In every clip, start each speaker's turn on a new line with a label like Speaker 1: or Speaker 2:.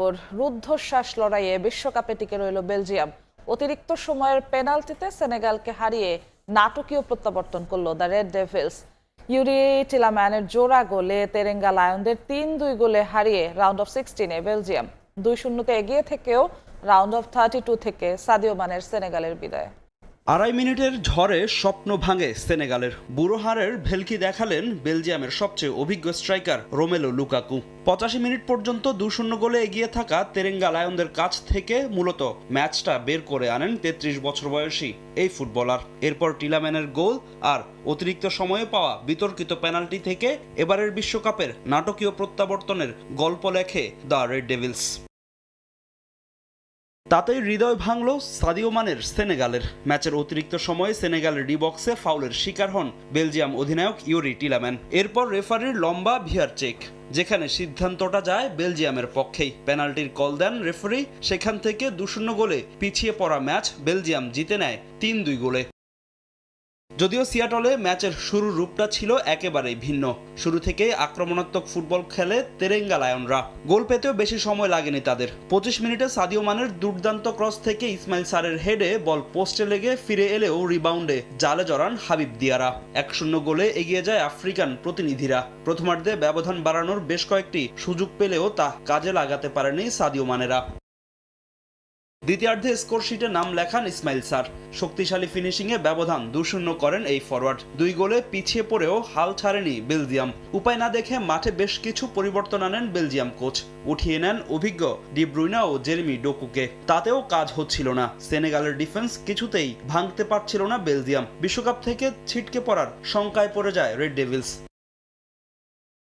Speaker 1: কঙ্গোর রুদ্ধশ্বাস লড়াইয়ে বিশ্বকাপে টিকে রইল বেলজিয়াম। অতিরিক্ত সময়ের পেনাল্টিতে সেনেগালকে হারিয়ে নাটকীয় প্রত্যাবর্তন করল দ্য রেড ডেভিলস। ইউরি টিলাম্যানের জোড়া গোলে তেরেঙ্গা লায়নদের ৩-২ গোলে হারিয়ে রাউন্ড অফ 16-এ বেলজিয়াম ২-০-তে এগিয়ে থেকেও রাউন্ড অফ 32 থেকে সাদিও মানের সেনেগালের বিদায়।
Speaker 2: ২.৫ মিনিটের ঝড়ে স্বপ্ন ভাঙে সেনেগালের। বুড়ো হারের ভেলকি দেখালেন বেলজিয়ামের সবচেয়ে অভিজ্ঞ স্ট্রাইকার রোমেলো লুকাকু। ৮৫ মিনিট পর্যন্ত ২-০ গোলে এগিয়ে থাকা তেরেঙ্গা লায়নদের কাছ থেকে মূলত ম্যাচটা বের করে আনেন ৩৩ বছর বয়সী এই ফুটবলার। এরপর টিলাম্যানের গোল আর অতিরিক্ত সময়ে পাওয়া বিতর্কিত পেনাল্টি থেকে এবারের বিশ্বকাপের নাটকীয় প্রত্যাবর্তনের গল্প লেখে দ্য রেড ডেভিলস। তাতেই হৃদয় ভাঙল সাদিও মানের সেনেগালের। ম্যাচের অতিরিক্ত সময়ে সেনেগালের ডি বক্সে ফাউলের শিকার হন বেলজিয়াম অধিনায়ক ইউরি টিলাম্যান। এরপর রেফারির লম্বা ভিআর চেক, যেখানে সিদ্ধান্তটা যায় বেলজিয়ামের পক্ষেই। পেনাল্টির কল দেন রেফারি। সেখান থেকে ২-০ গোলে পিছিয়ে পড়া ম্যাচ বেলজিয়াম জিতে নেয় ৩-২ গোলে। যদিও সিয়াটলে ম্যাচের শুরুর রূপটা ছিল একেবারেই ভিন্ন। শুরু থেকেই আক্রমণাত্মক ফুটবল খেলে তেরেঙ্গা লায়নরা। গোল পেতেও বেশি সময় লাগেনি তাদের। ২৫ মিনিটে সাদিও মানের দুর্দান্ত ক্রস থেকে ইসমাইল সারের হেডে বল পোস্টে লেগে ফিরে এলেও রিবাউন্ডে জালে জড়ান হাবিব দিয়ারা। ১-০ গোলে এগিয়ে যায় আফ্রিকান প্রতিনিধিরা। প্রথমার্ধে ব্যবধান বাড়ানোর বেশ কয়েকটি সুযোগ পেলেও তা কাজে লাগাতে পারেনি সাদিও মানেরা। দ্বিতীয়ার্ধে স্কোরশিটে নাম লেখান ইসমাইল সার। শক্তিশালী ফিনিশিংয়ে ব্যবধান ২-০ করেন এই ফরওয়ার্ড। ২ গোলে পিছিয়ে পড়েও হাল ছাড়েনি বেলজিয়াম। উপায় না দেখে মাঠে বেশ কিছু পরিবর্তন আনেন বেলজিয়াম কোচ। উঠিয়ে নেন অভিজ্ঞ ডি ব্রুইনা ও জেরেমি ডোকুকে। তাতেও কাজ হচ্ছিল না। সেনেগালের ডিফেন্স কিছুতেই ভাঙতে পারছিল না বেলজিয়াম। বিশ্বকাপ থেকে ছিটকে পড়ার শঙ্কায় পড়ে যায় রেড ডেভিলস।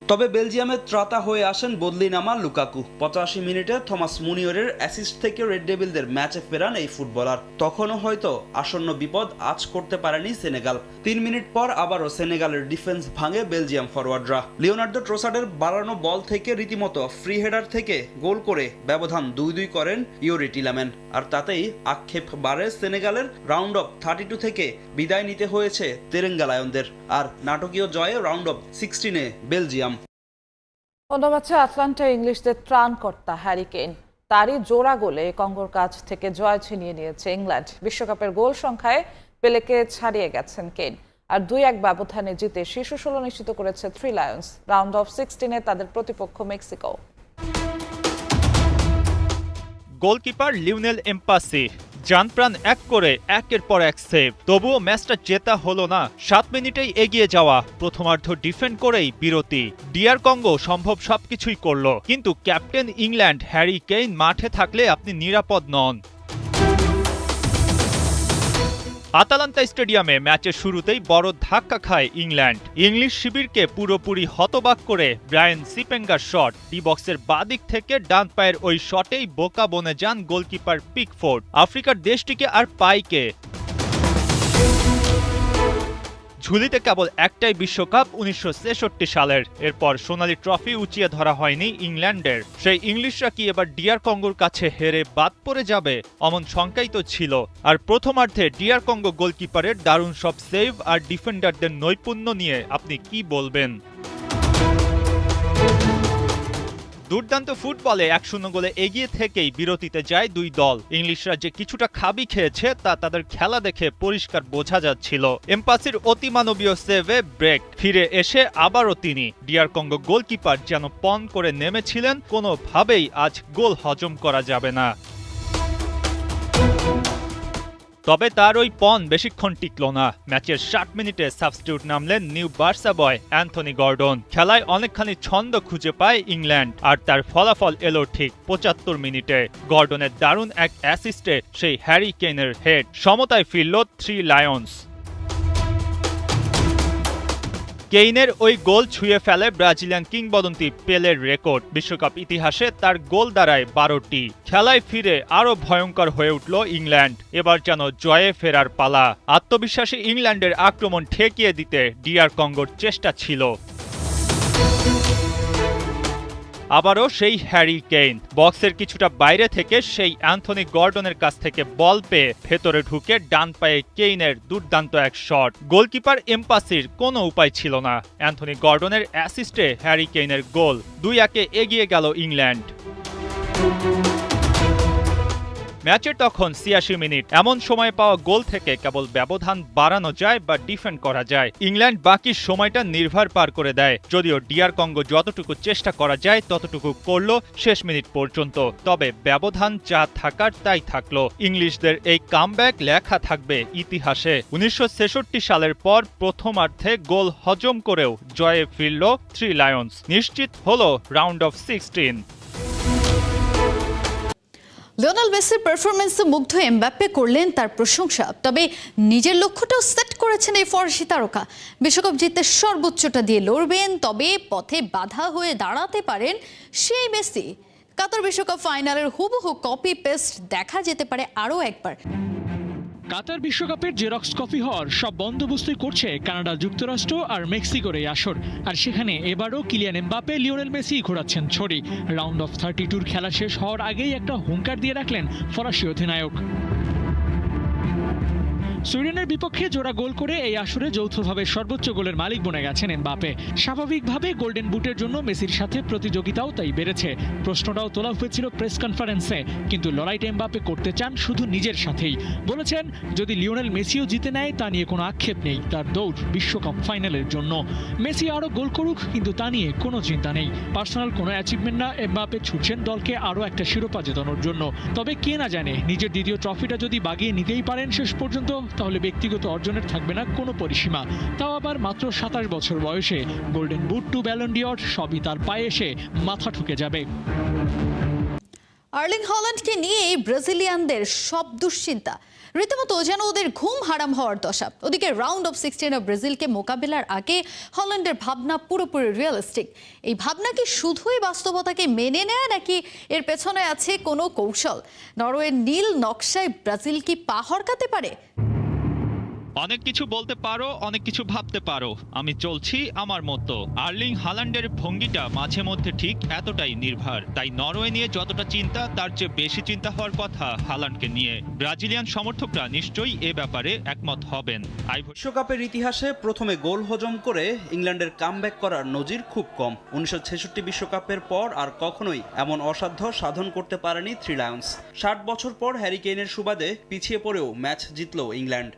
Speaker 2: তবে বেলজিয়ামের ত্রাতা হয়ে আসেন বদলি নামা লুকাকু। ৮৫ মিনিটে থমাস মুনিয়রের অ্যাসিস্ট থেকে রেড ডেভিলদের ম্যাচে ফেরান এই ফুটবলার। তখনও হয়তো আসন্ন বিপদ আঁচ করতে পারেনি সেনেগাল। ৩ মিনিট পর আবারও সেনেগালের ডিফেন্স ভাঙে বেলজিয়াম ফরওয়ার্ডরা। লিওনার্দো ট্রোসার্ডের বাড়ানো বল থেকে রীতিমতো ফ্রি হেডার থেকে গোল করে ব্যবধান ২-২ করেন ইউরি টিলাম্যান। আর তাতেই আক্ষেপ বাড়ে সেনেগালের। রাউন্ড অফ 32 থেকে বিদায় নিতে হয়েছে তেরেঙ্গা লায়নদের। আর নাটকীয় জয়ে রাউন্ড অফ 16-এ বেলজিয়াম।
Speaker 1: অন্য ম্যাচে আটলান্টা ইংলিশদের ত্রাণকর্তা হ্যারি কেইন। তারই জোড়া গোলে কঙ্গোর কাছ থেকে জয় ছিনিয়ে নিয়েছে ইংল্যান্ড। বিশ্বকাপের গোল সংখ্যায় পেলেকে ছাড়িয়ে গেছেন কেইন। আর ২-১ ব্যবধানে জিতে শীর্ষ ১৬ নিশ্চিত করেছে থ্রি লায়ন্স। রাউন্ড অফ 16-এ তাদের প্রতিপক্ষ মেক্সিকো।
Speaker 3: গোলকিপার লিওনেল এমবাপ্পে জানপ্রাণ এক করে একের পর এক সেভ। তবুও ম্যাচটা জেতা হলো না। ৭ মিনিটেই এগিয়ে যাওয়া প্রথমার্ধ ডিফেন্ড করেই বিরতি। ডিআর কঙ্গো সম্ভব সবকিছুই করল, কিন্তু ক্যাপ্টেন ইংল্যান্ড হ্যারি কেইন মাঠে থাকলে আপনি নিরাপদ নন। আতালান্তা স্টেডিয়ামে ম্যাচের শুরুতেই বড় ধাক্কা খায় ইংল্যান্ড। ইংলিশ শিবিরকে পুরোপুরি হতবাক করে ব্রায়ান সিপেঙ্গার শট। ডি বক্সের বাদিক থেকে ডান পায়ের ওই শটেই বোকা বনে যান গোলকিপার পিকফোর্ড। আফ্রিকার দেশটিকে আর পায় কে? ঝুলিতে কেবল একটাই বিশ্বকাপ ১৯৬৬ সালের। এরপর সোনালী ট্রফি উঁচিয়ে ধরা হয়নি ইংল্যান্ডের। সেই ইংলিশরা কি এবার ডিআর কঙ্গোর কাছে হেরে বাদ পড়ে যাবে? অমন শঙ্কাই তো ছিল। আর প্রথমার্ধে ডিআর কঙ্গো গোলকিপারের দারুণ সব সেভ আর ডিফেন্ডারদের নৈপুণ্য নিয়ে আপনি কি বলবেন? দুর্দান্ত ফুটবলে ১-০ গোলে এগিয়ে থেকেই বিরতিতে যায় দুই দল। ইংলিশরা যে কিছুটা খাবি খেয়েছে তা তাদের খেলা দেখে পরিষ্কার বোঝা যাচ্ছিল। এমবাপ্পের অতিমানবীয় সেভে ব্রেক। ফিরে এসে আবারও তিনি। ডিআর কঙ্গো গোলকিপার যেন পণ করে নেমেছিলেন, কোনোভাবেই আজ গোল হজম করা যাবে না। তবে তার ওই পণ বেশিক্ষণ টিকল না। ম্যাচের ৬০ মিনিটে সাবস্টিটিউট নামলেন নিউ বার্সা বয় অ্যান্থনি গর্ডন। খেলায় অনেকখানি ছন্দ খুঁজে পায় ইংল্যান্ড। আর তার ফলাফল এলো ঠিক ৭৫ মিনিটে। গর্ডনের দারুণ এক অ্যাসিস্টে সেই হ্যারি কেইনের হেড। সমতায় ফিরল থ্রি লায়ন্স। কেইনের ওই গোল ছুঁয়ে ফেলে ব্রাজিলিয়ান কিংবদন্তি পেলের রেকর্ড। বিশ্বকাপ ইতিহাসে তার গোল দাঁড়ায় ১২টি। খেলায় ফিরে আরও ভয়ঙ্কর হয়ে উঠল ইংল্যান্ড। এবার যেন জয়ে ফেরার পালা। আত্মবিশ্বাসী ইংল্যান্ডের আক্রমণ ঠেকিয়ে দিতে ডিআর কঙ্গোর চেষ্টা ছিল। আবারও সেই হ্যারি কেইন। বক্সের কিছুটা বাইরে থেকে সেই অ্যান্থনি গর্ডনের কাছ থেকে বল পেয়ে ভেতরে ঢুকে ডান পায়ে কেইনের দুর্দান্ত এক শট। গোলকিপার এমবাপ্পের কোনো উপায় ছিল না। অ্যান্থনি গর্ডনের অ্যাসিস্টে হ্যারি কেইনের গোল। ২-১ এগিয়ে গেল ইংল্যান্ড। ম্যাচের তখন ৮৬ মিনিট। এমন সময় পাওয়া গোল থেকে কেবল ব্যবধান বাড়ানো যায় বা ডিফেন্ড করা যায়। ইংল্যান্ড বাকি সময়টা নির্ভর পার করে দেয়, যদিও ডিআর কঙ্গো যতটুকু চেষ্টা করা যায় ততটুকু করল শেষ মিনিট পর্যন্ত। তবে ব্যবধান যা থাকার তাই থাকলো। ইংলিশদের এই কামব্যাক লেখা থাকবে ইতিহাসে। ১৯৬৬ সালের পর প্রথমার্ধে গোল হজম করেও জয়ে ফিরল থ্রি লায়ন্স। নিশ্চিত হলো রাউন্ড অফ 16।
Speaker 4: লিওনেল মেসির পারফরমেন্সে মুগ্ধ এমবাপ্পে করলেন তার প্রশংসা, তবে নিজের লক্ষ্যটাও সেট করেছেন এই ফরাসি তারকা। বিশ্বকাপ জিততে সর্বোচ্চটা দিয়ে লড়বেন, তবে পথে বাধা হয়ে দাঁড়াতে পারেন সেই মেসি। কাতার বিশ্বকাপ ফাইনালের হুবহু কপি পেস্ট দেখা যেতে পারে আরও একবার।
Speaker 5: কাতার বিশ্বকাপের জেরক্স কপি হওয়ার সব বন্দোবস্তই করছে কানাডা, যুক্তরাষ্ট্র আর মেক্সিকোর এই আসর। আর সেখানে এবারও কিলিয়ান এমবাপ্পে, লিওনেল মেসি ঘোরাচ্ছেন ছড়ি। রাউন্ড অফ 32 খেলা শেষ হওয়ার আগেই একটা হুঙ্কার দিয়ে রাখলেন ফরাসি অধিনায়ক। সুইডেনের বিপক্ষে জোড়া গোল করে এই আসরে যৌথভাবে সর্বোচ্চ গোলের মালিক বনে গেছেন এমবাপ্পে। স্বাভাবিকভাবে গোল্ডেন বুটের জন্য মেসির সাথে প্রতিযোগিতাও তাই বেড়েছে। প্রশ্নটাও তোলা হয়েছিল প্রেস কনফারেন্সে, কিন্তু লড়াইটা এমবাপ্পে করতে চান শুধু নিজের সাথেই। বলেছেন যদি লিওনেল মেসিও জিতে নেয় তা নিয়ে কোনো আক্ষেপ নেই, তার দৌড় বিশ্বকাপ ফাইনালের জন্য। মেসি আরও গোল করুক, কিন্তু তা নিয়ে কোনো চিন্তা নেই। পার্সোনাল কোনো অ্যাচিভমেন্ট না, এমবাপ্পে ছুটছেন দলকে আরও একটা শিরোপা জেতানোর জন্য। তবে কে না জানে, নিজের দ্বিতীয় ট্রফিটা যদি বাগিয়ে নিতেই পারেন শেষ পর্যন্ত, তাহলে ব্যক্তিগত অর্জনের থাকবে না কোনো পরিসীমা। তাও আবার মাত্র ২৭ বছর বয়সে। Golden boot to Ballon d'Or সবই তার পায়ে এসে মাথা ঠুকে যাবে।
Speaker 4: আর্লিং হল্যান্ডকে নিয়ে ব্রাজিলিয়ানদের সব দুশ্চিন্তা, রীতিমতো যেন ওদের ঘুম হারাম হওয়ার দশা। ওদিকে রাউন্ড অফ 16 ব্রাজিলকে মোকাবিলার আগে হল্যান্ডের ভাবনা পুরোপুরি রিয়েলিস্টিক। এই ভাবনা কি শুধুই বাস্তবতাকে মেনে নেয়, নাকি এর পেছনে আছে কোনো কৌশল? নরওয়ের নীল নকশায় ব্রাজিল কি পা হরকাতে পারে?
Speaker 3: অনেক কিছু বলতে পারো, অনেক কিছু ভাবতে পারো, আমি চলছি আমার মতো। আর্লিং হাল্যান্ডের ভঙ্গিটা মাঝে মধ্যে ঠিক এতটাই নির্ভর। তাই নরওয়ে নিয়ে যতটা চিন্তা, তার চেয়ে বেশি চিন্তা হওয়ার কথা হাল্যান্ডকে নিয়ে। ব্রাজিলিয়ান সমর্থকরা নিশ্চয়ই এ ব্যাপারে একমত হবেন।
Speaker 2: বিশ্বকাপের ইতিহাসে প্রথমে গোল হজম করে ইংল্যান্ডের কামব্যাক করার নজির খুব কম। ১৯৬৬ বিশ্বকাপের পর আর কখনোই এমন অসাধ্য সাধন করতে পারেনি থ্রি লায়ন্স। ৬০ বছর পর হ্যারি কেইনের সুবাদে পিছিয়ে পড়েও ম্যাচ জিতল ইংল্যান্ড।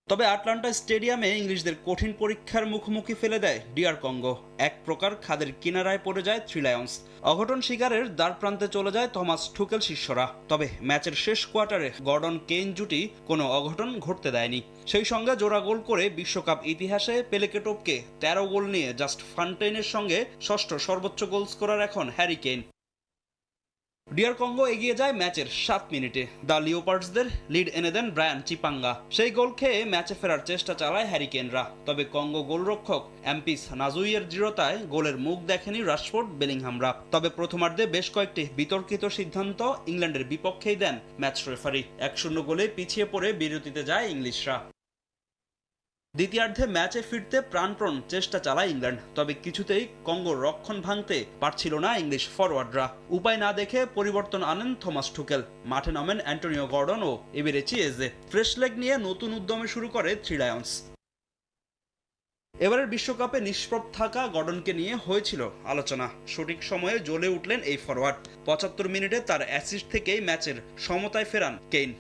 Speaker 2: তবে আটলান্টা স্টেডিয়ামে ইংলিশদের কঠিন পরীক্ষার মুখোমুখি ফেলে দেয় ডিআর কঙ্গো। এক প্রকার খাদের কিনারায় পড়ে যায় থ্রি লায়ন্স। অঘটন শিকারের দ্বার প্রান্তে চলে যায় থমাস টুকেল শিষ্যরা। তবে ম্যাচের শেষ কোয়ার্টারে গর্ডন কেইন জুটি কোনো অঘটন ঘটতে দেয়নি। সেই সঙ্গে জোড়া গোল করে বিশ্বকাপ ইতিহাসে পেলেকে টপকে ১৩ গোল নিয়ে জাস্ট ফান্টেইনের সঙ্গে ষষ্ঠ সর্বোচ্চ গোল স্কোরার এখন হ্যারি কেইন। ডিআর কঙ্গো এগিয়ে যায় ম্যাচের ৭ মিনিটে। দ্য লিওপার্ডসদের লিড এনে দেন ব্রায়ান চিপাঙ্গা। সেই গোল খেয়ে ম্যাচে ফেরার চেষ্টা চালায় হ্যারিকেনরা। তবে কঙ্গো গোলরক্ষক এমপিস নাজুইয়ের দৃঢ়তায় গোলের মুখ দেখেনি রাশফোর্ড, বেলিংহামরা। তবে প্রথমার্ধে বেশ কয়েকটি বিতর্কিত সিদ্ধান্ত ইংল্যান্ডের বিপক্ষেই দেন ম্যাচ রেফারি। ১-০ গোলে পিছিয়ে পড়ে বিরতিতে যায় ইংলিশরা। দ্বিতীয়ার্ধে ম্যাচে ফিরতে প্রাণপণ চেষ্টা চালায় ইংল্যান্ড। তবে কিছুতেই কঙ্গোর রক্ষণ ভাঙতে পারছিল না ইংলিশ ফরওয়ার্ডরা। উপায় না দেখে পরিবর্তন আনেন থমাস টুকেল। মাঠে নামেন অ্যান্টোনিও গর্ডন ও এবেরেচি এজে। ফ্রেশ লেগ নিয়ে নতুন উদ্যমে শুরু করে থ্রি লায়ন্স। এবারের বিশ্বকাপে নিষ্প্রভ থাকা গর্ডনকে নিয়ে হয়েছিল আলোচনা। সঠিক সময়ে জ্বলে উঠলেন এই ফরওয়ার্ড। ৭৫ মিনিটে তার অ্যাসিস্ট থেকেই ম্যাচের সমতায় ফেরান কেইন।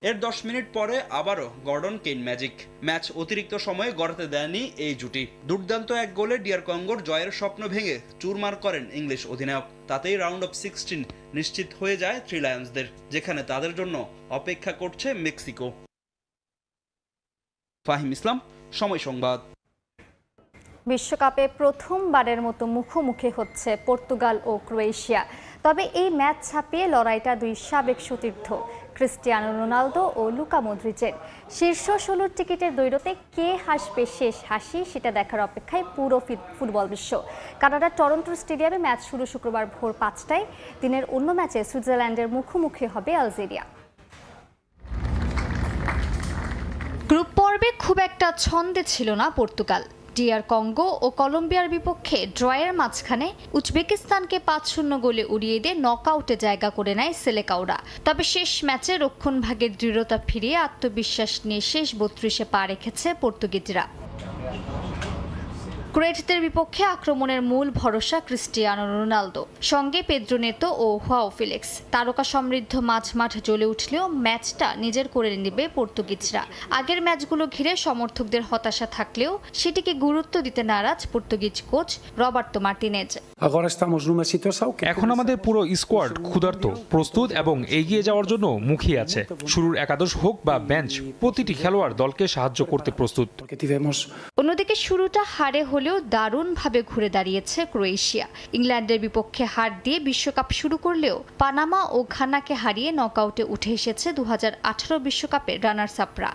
Speaker 2: এর ১০ মিনিট পরে আবারও গর্ডন কেইন ম্যাজিক। ম্যাচ অতিরিক্ত সময়ে গড়াতে দেয়নি এই জুটি। দুর্দান্ত এক গোলে ডিআর কঙ্গোর জয়ের স্বপ্ন ভেঙে চুরমার করেন ইংলিশ অধিনায়ক। তাতেই রাউন্ড অফ 16 নিশ্চিত হয়ে যায় থ্রি লায়ন্সদের, যেখানে তাদের জন্য অপেক্ষা করছে মেক্সিকো। ফাহিম ইসলাম, সময় সংবাদ।
Speaker 6: বিশ্বকাপে প্রথমবারের মতো মুখোমুখি হচ্ছে পর্তুগাল ও ক্রোয়েশিয়া। তবে এই ম্যাচ ছাপিয়ে লড়াইটা দুই সাবেক সতীর্থ ক্রিস্টিয়ানো রোনালদো ও লুকা মদ্রিচের। শীর্ষ ১৬ টিকিটের দৈরতে কে হাসবে শেষ হাসি, সেটা দেখার অপেক্ষায় পুরো ফুটবল বিশ্ব। কানাডার টরন্টো স্টেডিয়ামে ম্যাচ শুরু শুক্রবার ভোর ৫টায়। দিনের অন্য ম্যাচে সুইজারল্যান্ডের মুখোমুখি হবে আলজেরিয়া। গ্রুপ পর্বে খুব একটা ছন্দে ছিল না পর্তুগাল। ডিআর কঙ্গো ও কলম্বিয়ার বিপক্ষে ড্রয়ের মাঝখানে উজবেকিস্তানকে ৫-০ গোলে উড়িয়ে দিয়ে নকআউটে জায়গা করে নেয় সেলেকাওরা। তবে শেষ ম্যাচে রক্ষণভাগের দৃঢ়তা ফিরিয়ে আত্মবিশ্বাস নিয়ে শেষ ৩২-এ পা রেখেছে পর্তুগিজরা।
Speaker 7: ক্রোয়েটদের বিপক্ষে আক্রমণের মূল ভরসা ক্রিস্টিয়ানো রোনালদো, সঙ্গে পেদ্রো নেতো ও হুয়াও ফেলিক্স। তারকা সমৃদ্ধ মাঝমাঠ জ্বলে উঠলেও ম্যাচটা নিজের করে নেবে পর্তুগিজরা। আগের ম্যাচগুলো ঘিরে সমর্থকদের হতাশা থাকলেও সেটিকে গুরুত্ব দিতে নারাজ পর্তুগিজ কোচ রবার্তো মার্টিনেজ।
Speaker 8: এখন আমাদের পুরো স্কোয়াড ক্ষুধার্ত, প্রস্তুত এবং এগিয়ে যাওয়ার জন্য মুখিয়ে আছে। শুরুর একাদশ হোক বা বেঞ্চ, প্রতিটি খেলোয়াড় দলকে সাহায্য করতে প্রস্তুত।
Speaker 7: অন্যদিকে শুরুটা হারে হলেও দারুণভাবে ঘুরে দাঁড়িয়েছে ক্রোয়েশিয়া। ইংল্যান্ডের বিপক্ষে হার দিয়ে বিশ্বকাপ শুরু করলেও পানামা ও ঘানাকে হারিয়ে নকআউটে উঠে এসেছে 2018 বিশ্বকাপের রানার্স আপরা।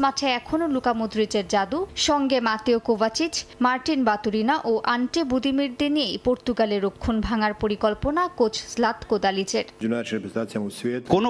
Speaker 7: মাঝে এখনও লুকা মদ্রিচের জাদু, সঙ্গে মাতেও কোভাচিচ, মার্টিন বাতুরিনা ও আন্টে বুদিমিরদের নিয়েই পর্তুগালের রক্ষণ ভাঙার পরিকল্পনা কোচ জ্লাতকো দালিচের।
Speaker 2: কোনো